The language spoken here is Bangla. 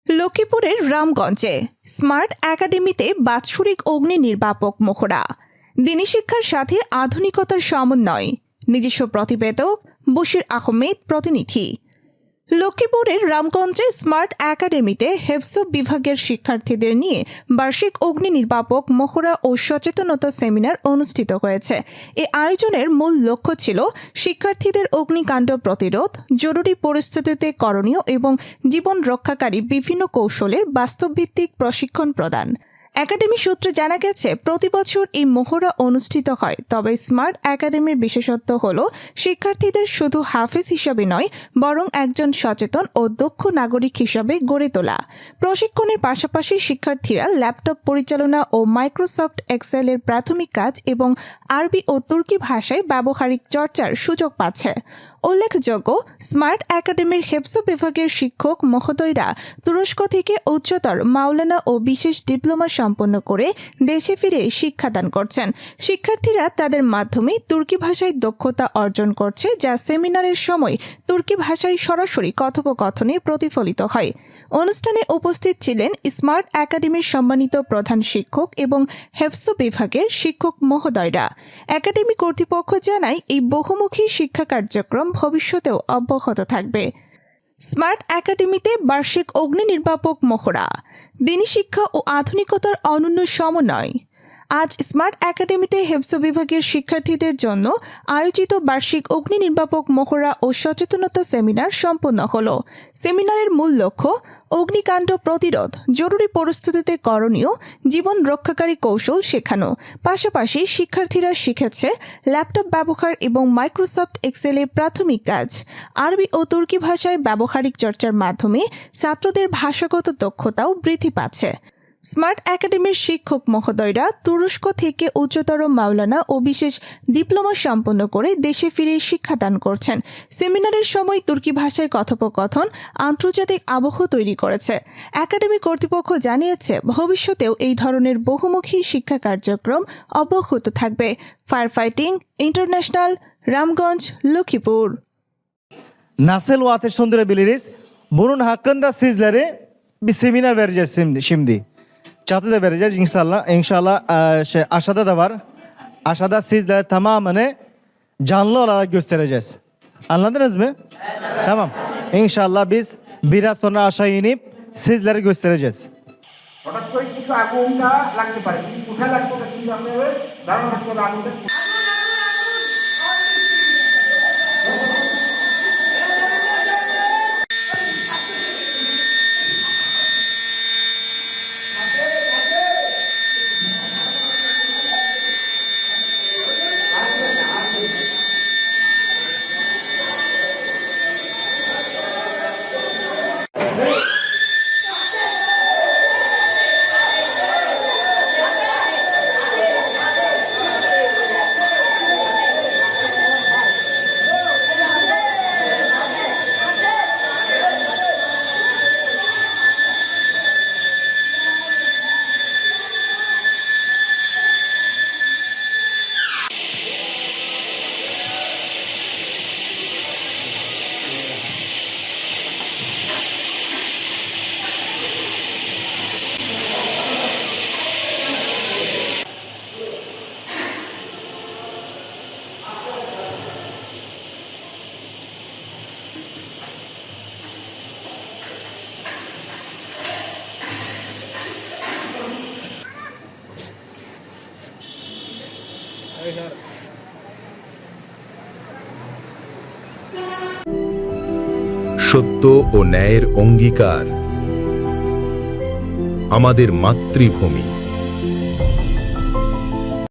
লক্ষ্মীপুরের রামগঞ্জে স্মার্ট একাডেমিতে বাৎসরিক অগ্নি নির্বাপক মহড়া। দিনী শিক্ষার সাথে আধুনিকতার সমন্বয়। নিজস্ব প্রতিবেদক বশির আহমেদ প্রতিনিধি। লক্ষ্মীপুরের রামগঞ্জে স্মার্ট একাডেমিতে হেফজ বিভাগের শিক্ষার্থীদের নিয়ে বার্ষিক অগ্নি নির্বাপক মহড়া ও সচেতনতা সেমিনার অনুষ্ঠিত হয়েছে। এ আয়োজনের মূল লক্ষ্য ছিল শিক্ষার্থীদের অগ্নিকাণ্ড প্রতিরোধ, জরুরি পরিস্থিতিতে করণীয় এবং জীবন রক্ষাকারী বিভিন্ন কৌশলের বাস্তবভিত্তিক প্রশিক্ষণ প্রদান। একাডেমি সূত্রে জানা গেছে, প্রতি বছর এই মহড়া অনুষ্ঠিত হয়। তবে স্মার্ট একাডেমির বিশেষত্ব হল শিক্ষার্থীদের শুধু হাফেজ হিসাবে নয়, বরং একজন সচেতন ও দক্ষ নাগরিক হিসাবে গড়ে তোলা। প্রশিক্ষণের পাশাপাশি শিক্ষার্থীরা ল্যাপটপ পরিচালনা ও মাইক্রোসফট এক্সেলের প্রাথমিক কাজ এবং আরবি ও তুর্কি ভাষায় ব্যবহারিক চর্চার সুযোগ পাচ্ছে। উল্লেখযোগ্য, স্মার্ট একাডেমির হেফজ বিভাগের শিক্ষক মহোদয়রা তুরস্ক থেকে উচ্চতর মাওলানা ও বিশেষ ডিপ্লোমা সম্পন্ন করে দেশে ফিরে শিক্ষাদান করছেন। শিক্ষার্থীরা তাদের মাধ্যমে তুর্কি ভাষায় দক্ষতা অর্জন করছে, যা সেমিনারের সময় তুর্কি ভাষায় সরাসরি কথোপকথনে প্রতিফলিত হয়। অনুষ্ঠানে উপস্থিত ছিলেন স্মার্ট একাডেমির সম্মানিত প্রধান শিক্ষক এবং হেফজ বিভাগের শিক্ষক মহোদয়রা। একাডেমি কর্তৃপক্ষ জানায়, এই বহুমুখী শিক্ষা কার্যক্রম ভবিষ্যতেও অব্যাহত থাকবে। স্মার্ট একাডেমিতে বার্ষিক অগ্নি নির্বাপক মহড়া, দিনী শিক্ষা ও আধুনিকতার অনন্য সমন্বয়। আজ স্মার্ট একাডেমিতে হেফজ বিভাগের শিক্ষার্থীদের জন্য আয়োজিত বার্ষিক অগ্নি নির্বাপক মহড়া ও সচেতনতা সেমিনার সম্পন্ন হল। সেমিনারের মূল লক্ষ্য অগ্নিকাণ্ড প্রতিরোধ, জরুরি পরিস্থিতিতে করণীয়, জীবন রক্ষাকারী কৌশল শেখানো। পাশাপাশি শিক্ষার্থীরা শিখেছে ল্যাপটপ ব্যবহার এবং মাইক্রোসফট এক্সেলে প্রাথমিক কাজ। আরবি ও তুর্কি ভাষায় ব্যবহারিক চর্চার মাধ্যমে ছাত্রদের ভাষাগত দক্ষতাও বৃদ্ধি পাচ্ছে। স্মার্ট একাডেমির শিক্ষক মহোদয়রা তুরস্ক থেকে উচ্চতর মাওলানা ও বিশেষ ডিপ্লোমা সম্পন্ন করে দেশে ফিরে শিক্ষাদান করছেন। সেমিনারের সময় তুর্কি ভাষায় কথোপকথন আন্তর্জাতিক আবহ তৈরি করেছে। একাডেমি কর্তৃপক্ষ জানিয়েছে, ভবিষ্যতেও এই ধরনের বহুমুখী শিক্ষা কার্যক্রম অব্যাহত থাকবে। Fire fighting international, Ramgonj, Lukipur. Nasıl o ateş söndürebiliriz? Bunun hakkında sizlere bir seminer vereceğiz şimdi. Çatıda vereceğiz inşallah. İnşallah aşağıda da var. Aşağıda sizlere tamamını canlı olarak göstereceğiz. Anladınız mı? Evet. Tamam. İnşallah biz biraz sonra aşağı inip sizlere göstereceğiz. হঠাৎ করে কিছু আগুনটা লাগতে পারে, কোথায় লাগতে পারে কিন্তু আপনাদের ধারণা থাকতে হবে আগুনটা। সত্য ও ন্যায়ের অঙ্গীকার আমাদের মাতৃভূমি।